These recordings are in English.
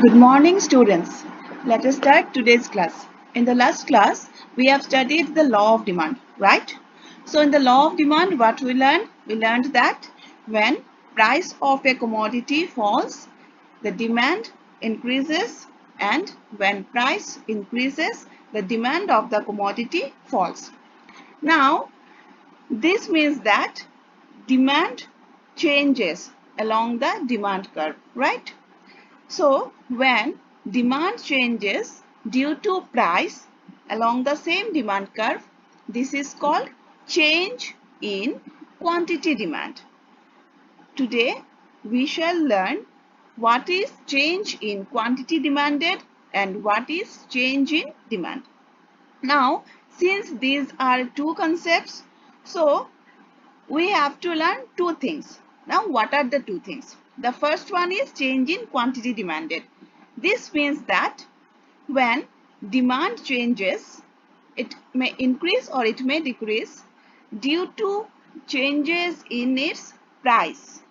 Good morning, students. Let us start today's class. In the last class, we have studied the law of demand, right? So, in the law of demand, what we learned? We learned that when price of a commodity falls, the demand increases, and when price increases, the demand of the commodity falls. Now, this means that demand changes along the demand curve, right? So, when demand changes due to price along the same demand curve, this is called change in quantity demand. Today, we shall learn what is change in quantity demanded and what is change in demand. Now, since these are two concepts, so we have to learn two things. Now, what are the two things? The first one is change in quantity demanded. This means that when demand changes, it may increase or it may decrease due to changes in its price.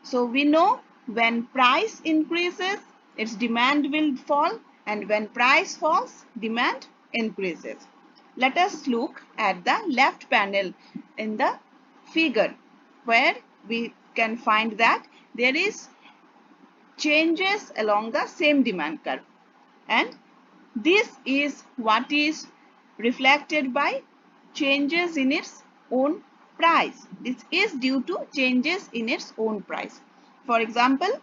So, we know when price increases, its demand will fall, and when price falls, demand increases. Let us look at the left panel in the figure where we can find that there is changes along the same demand curve, and this is what is reflected by changes in its own price. This is due to changes in its own price. For example,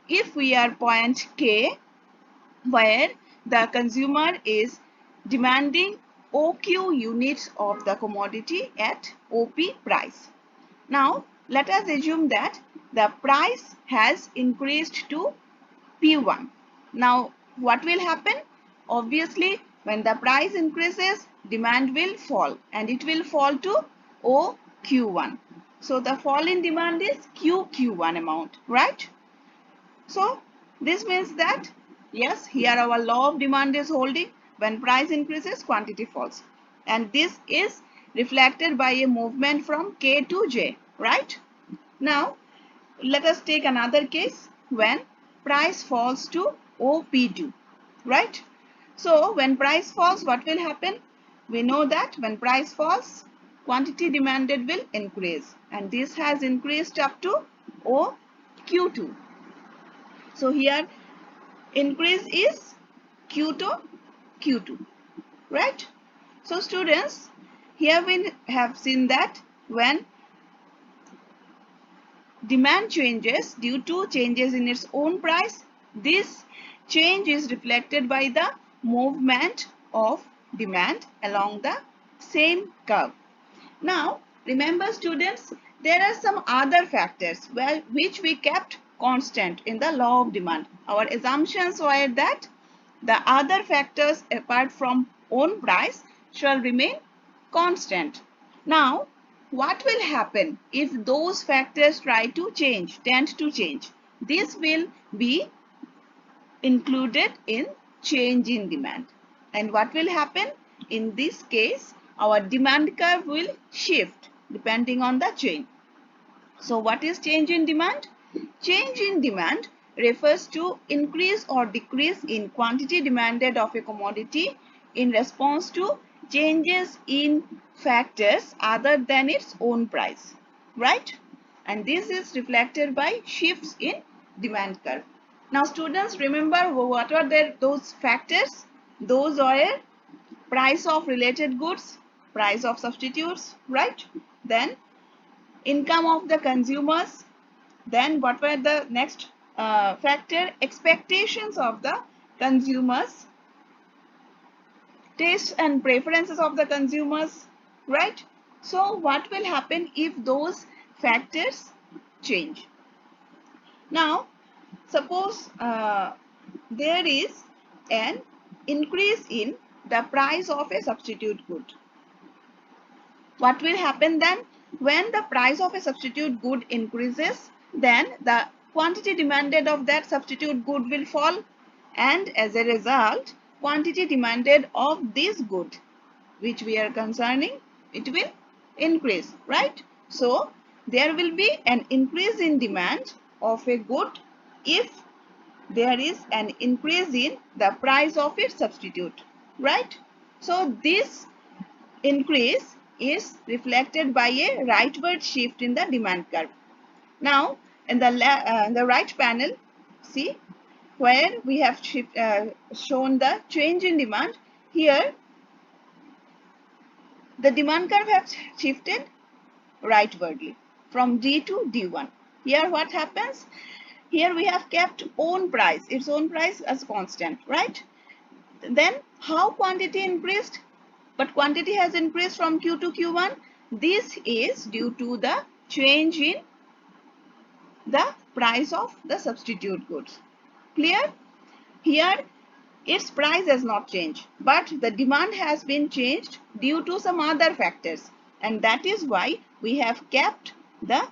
if we are point K where the consumer is demanding OQ units of the commodity at OP price. Now, let us assume that the price has increased to P1. Now, what will happen? Obviously, when the price increases, demand will fall and it will fall to OQ1. So, the fall in demand is QQ1 amount, right? So, this means that, yes, here our law of demand is holding. When price increases, quantity falls. And this is reflected by a movement from K to J, right? Now, let us take another case when price falls to OP2, right? So, when price falls, what will happen? We know that when price falls, quantity demanded will increase, and this has increased up to OQ2. So, here increase is Q to Q2, right? So, students, here we have seen that when demand changes due to changes in its own price, this change is reflected by the movement of demand along the same curve. Now, remember students, there are some other factors which we kept constant in the law of demand. Our assumptions were that the other factors apart from own price shall remain constant. Now, what will happen if those factors tend to change? This will be included in change in demand. And what will happen? In this case, our demand curve will shift depending on the change. So, what is change in demand? Change in demand refers to increase or decrease in quantity demanded of a commodity in response to changes in factors other than its own price, right? And this is reflected by shifts in demand curve. Now, students, remember what were those factors? Those are price of related goods, price of substitutes, right? Then income of the consumers. Then what were the next factor? Expectations of the consumers, tastes and preferences of the consumers, right? So what will happen if those factors change? Now, suppose there is an increase in the price of a substitute good. What will happen then? When the price of a substitute good increases, then the quantity demanded of that substitute good will fall, and as a result, quantity demanded of this good which we are concerning, it will increase, right? So, there will be an increase in demand of a good if there is an increase in the price of its substitute, right? So this increase is reflected by a rightward shift in the demand curve. Now, in the right panel, see where we have shown the change in demand. Here, the demand curve has shifted rightwardly from D to D1. Here, what happens? Here we have kept its own price as constant, right? Then how quantity increased? But quantity has increased from Q to Q1. This is due to the change in the price of the substitute goods. Clear? Here its price has not changed, but the demand has been changed due to some other factors, and that is why we have kept the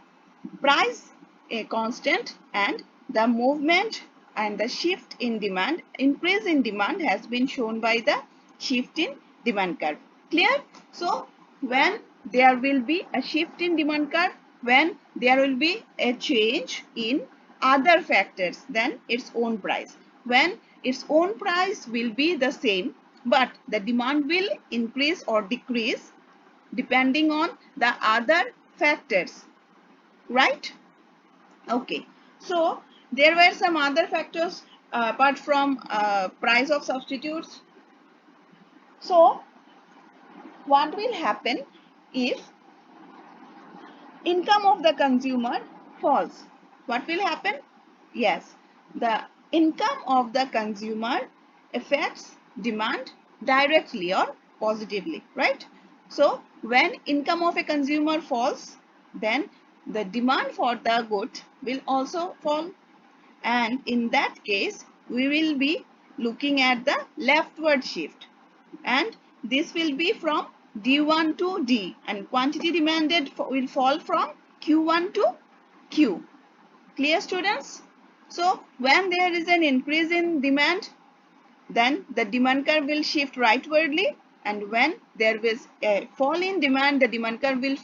price a constant, and the movement and the shift in demand, increase in demand, has been shown by the shift in demand curve. Clear? So when there will be a shift in demand curve, when there will be a change in other factors than its own price, when its own price will be the same, but the demand will increase or decrease depending on the other factors, right? Okay, so there were some other factors apart from price of substitutes. So what will happen if income of the consumer falls? What will happen? Yes, the income of the consumer affects demand directly or positively, right? So when income of a consumer falls, then the demand for the good will also fall, and in that case we will be looking at the leftward shift, and this will be from D1 to D, and quantity demanded will fall from Q1 to Q. Clear, students? So when there is an increase in demand, then the demand curve will shift rightwardly, and when there is a fall in demand, the demand curve will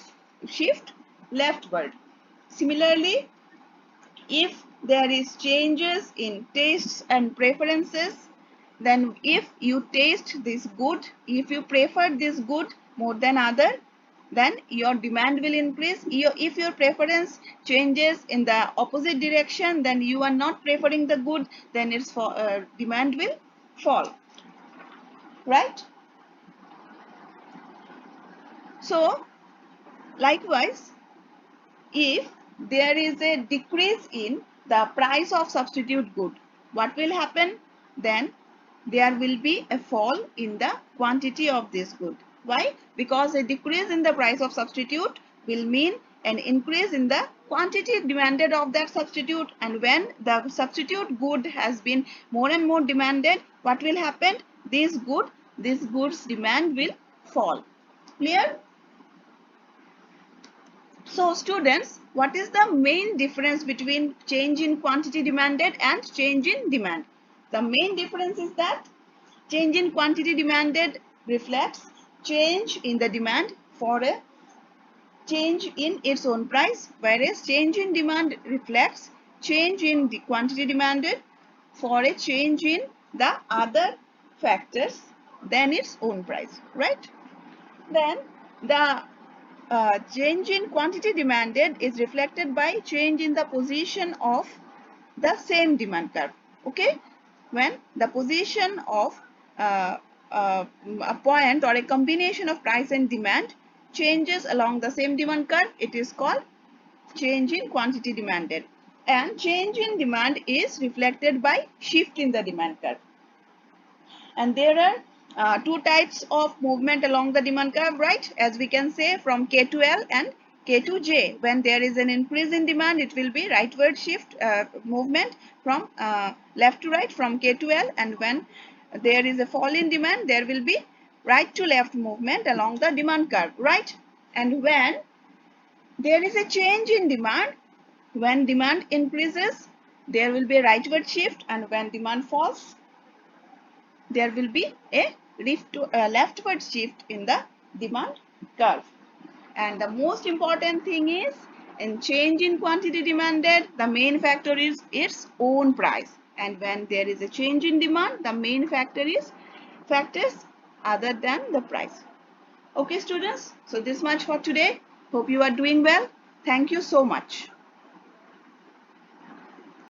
shift leftward. Similarly, if there is changes in tastes and preferences, then if you taste this good, if you prefer this good more than other, then your demand will increase. If your preference changes in the opposite direction, then you are not preferring the good, then its demand will fall, right? So likewise, if there is a decrease in the price of substitute good, what will happen? Then there will be a fall in the quantity of this good. Why? Because a decrease in the price of substitute will mean an increase in the quantity demanded of that substitute, and when the substitute good has been more and more demanded, what will happen? This goods demand will fall. Clear? So students, what is the main difference between change in quantity demanded and change in demand? The main difference is that change in quantity demanded reflects change in the demand for a change in its own price, whereas change in demand reflects change in the quantity demanded for a change in the other factors than its own price, right? Then the change in quantity demanded is reflected by change in the position of the same demand curve. Okay, when the position of a point or a combination of price and demand changes along the same demand curve, it is called change in quantity demanded. And change in demand is reflected by shift in the demand curve. And there are two types of movement along the demand curve, right? As we can say, from K to L and K to J. When there is an increase in demand, it will be rightward shift movement from left to right from K to L, and when there is a fall in demand, there will be right to left movement along the demand curve, right? And when there is a change in demand, when demand increases, there will be a rightward shift, and when demand falls, there will be a leftward shift in the demand curve. And the most important thing is, in change in quantity demanded, the main factor is its own price. And when there is a change in demand, the main factor is factors other than the price. Okay, students. So this much for today. Hope you are doing well. Thank you so much.